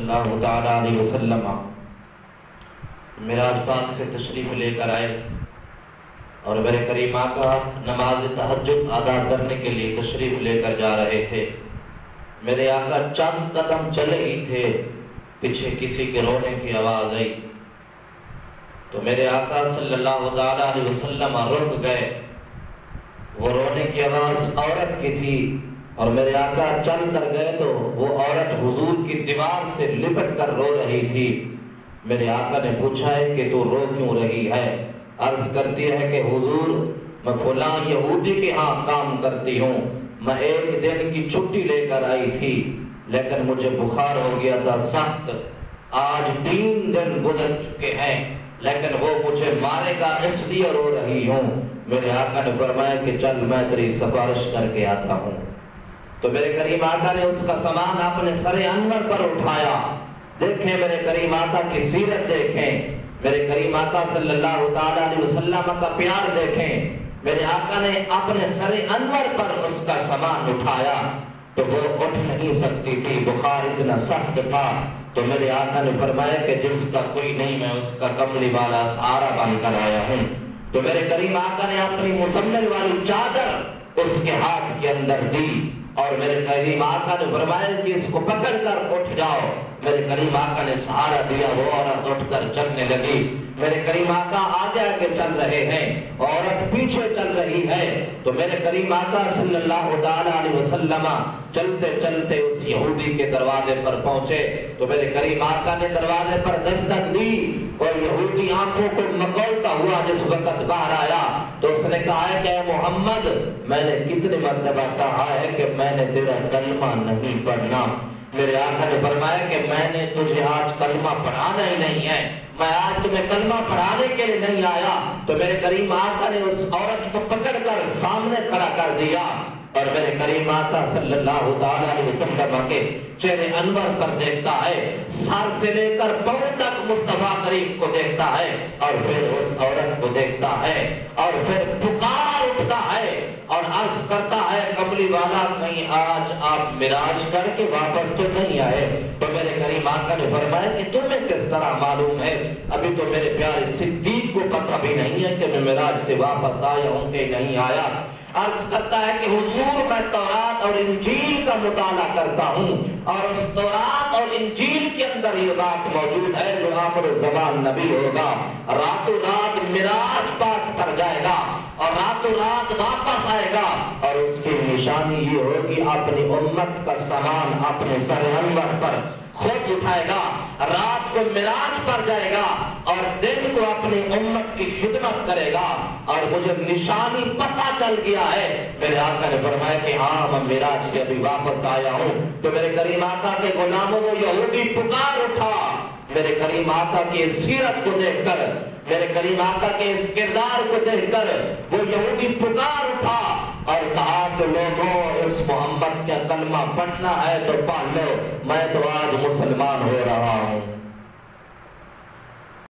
اللہ تعالیٰ علیہ وسلم معراج پاک سے تشریف لے کر آئے اور میرے کریم آقا نماز تہجد ادا کرنے کے لیے تشریف لے کر جا رہے تھے۔ میرے آقا چند قدم چلے ہی تھے، پیچھے کسی کے رونے کی آواز آئی تو میرے آقا صلی اللہ تعالیٰ علیہ وسلم رک گئے۔ وہ رونے کی آواز عورت کی تھی اور میرے آقا چل کر گئے تو وہ عورت حضور کی دیوار سے لپٹ کر رو رہی تھی۔ میرے آقا نے پوچھا ہے کہ تو رو کیوں رہی ہے؟ عرض کرتی ہے کہ حضور میں فلاں یہودی کے ہاں کام کرتی ہوں، میں ایک دن کی چھٹی لے کر آئی تھی لیکن مجھے بخار ہو گیا تھا سخت، آج 3 دن گزر چکے ہیں لیکن وہ مجھے مارے گا اس لیے رو رہی ہوں۔ میرے آقا نے فرمایا کہ چل میں تیری سفارش کر کے آتا ہوں۔ تو میرے کریم آقا نے اس کا سامان اپنے سر انور پر اٹھایا۔ دیکھیں میرے کریم آقا کی سیرت دیکھیں، میرے کریم آقا صلی اللہ تعالیٰ علیہ وسلم کا پیار دیکھیں۔ میرے آقا نے اپنے سر انور پر اس کا سامان اٹھایا تو وہ اٹھ نہیں سکتی تھی، بخار اتنا سخت تھا۔ تو میرے آقا نے فرمایا کہ جس کا کوئی نہیں میں اس کا کملی والا سہارا بن کر آیا ہوں۔ تو میرے کریم آقا نے اپنی مزمل والی چادر اس کے ہاتھ کے اندر دی اور میرے کریم آقا نے فرمایا کہ اس کو پکڑ کر اٹھ جاؤ۔ میرے کریم آقا نے سہارا دیا، وہ عورت اٹھ کر چلنے لگی۔ میرے کریم آقا آگے آگے چل رہے ہیں، عورت پیچھے چل رہی ہے۔ تو میرے کریم آقا صلی اللہ تعالیٰ علیہ وسلم چلتے چلتے اس یہودی کے دروازے پر پہنچے تو میرے کریم آقا نے دروازے پر دستک دی اور یہودی آنکھوں کو مکولتا ہوا جس وقت باہر آیا تو اس نے کہا ہے کہ اے محمد، میں نے کتنے مرتبہ کہا ہے کہ میں نے تیرا کلمہ نہیں پڑھنا۔ میرے آقا نے فرمایا کہ میں نے تجھے آج کلمہ پڑھانا ہی نہیں ہے، میں آج تمہیں کلمہ پڑھانے کے لیے نہیں آیا۔ تو میرے کریم آقا نے اس عورت کو پکڑ کر سامنے کھڑا کر دیا اور میرے کریم آقا صلی اللہ تعالیٰ علیہ وسلم کے چہرے انور پر دیکھتا ہے، سر سے لے کر پاؤں تک مصطفیٰ کریم کو دیکھتا ہے اور پھر اس عورت کو دیکھتا ہے اور پھر پکار اٹھتا ہے اور عرض کرتا ہے کملی والا کہیں آج آپ معراج کر کے واپس تو نہیں آئے؟ تو میرے کریم آقا نے فرمایا کہ تمہیں کس طرح معلوم ہے؟ ابھی تو میرے پیارے صدیق کو پتہ بھی نہیں ہے کہ میں معراج سے واپس آیا ہوں کہ نہیں آیا۔ عرض کرتا ہے کہ حضور میں تورات اور انجیل کا مطالعہ کرتا ہوں اور اس تورات اور انجیل کے اندر یہ بات موجود ہے جو آخر الزمان نبی ہوگا، راتوں رات معراج پاک پر جائے گا اور راتوں رات واپس آئے گا اور اس کی نشانی یہ ہوگی اپنی امت کا سامان اپنے سر انور پر خود اٹھائے گا، رات کو معراج پر جائے گا اور دن کو اپنی امت کی خدمت کرے گا اور مجھے نشانی پتہ چل گیا ہے۔ میرے آقا نے فرمایا کہ ہاں میں معراج سے ابھی واپس آیا ہوں۔ تو میرے کریم آقا کے غلاموں کو یہودی پکار اٹھا، میرے کریم آقا کی سیرت کو دیکھ کر، میرے کریم آقا کے اس کردار کو دیکھ کر وہ یہودی پکار اٹھا اور کہا کہ لوگوں اس محمد کا کلمہ پڑھنا ہے تو پڑھ لو، میں تو آج مسلمان ہو رہا ہوں۔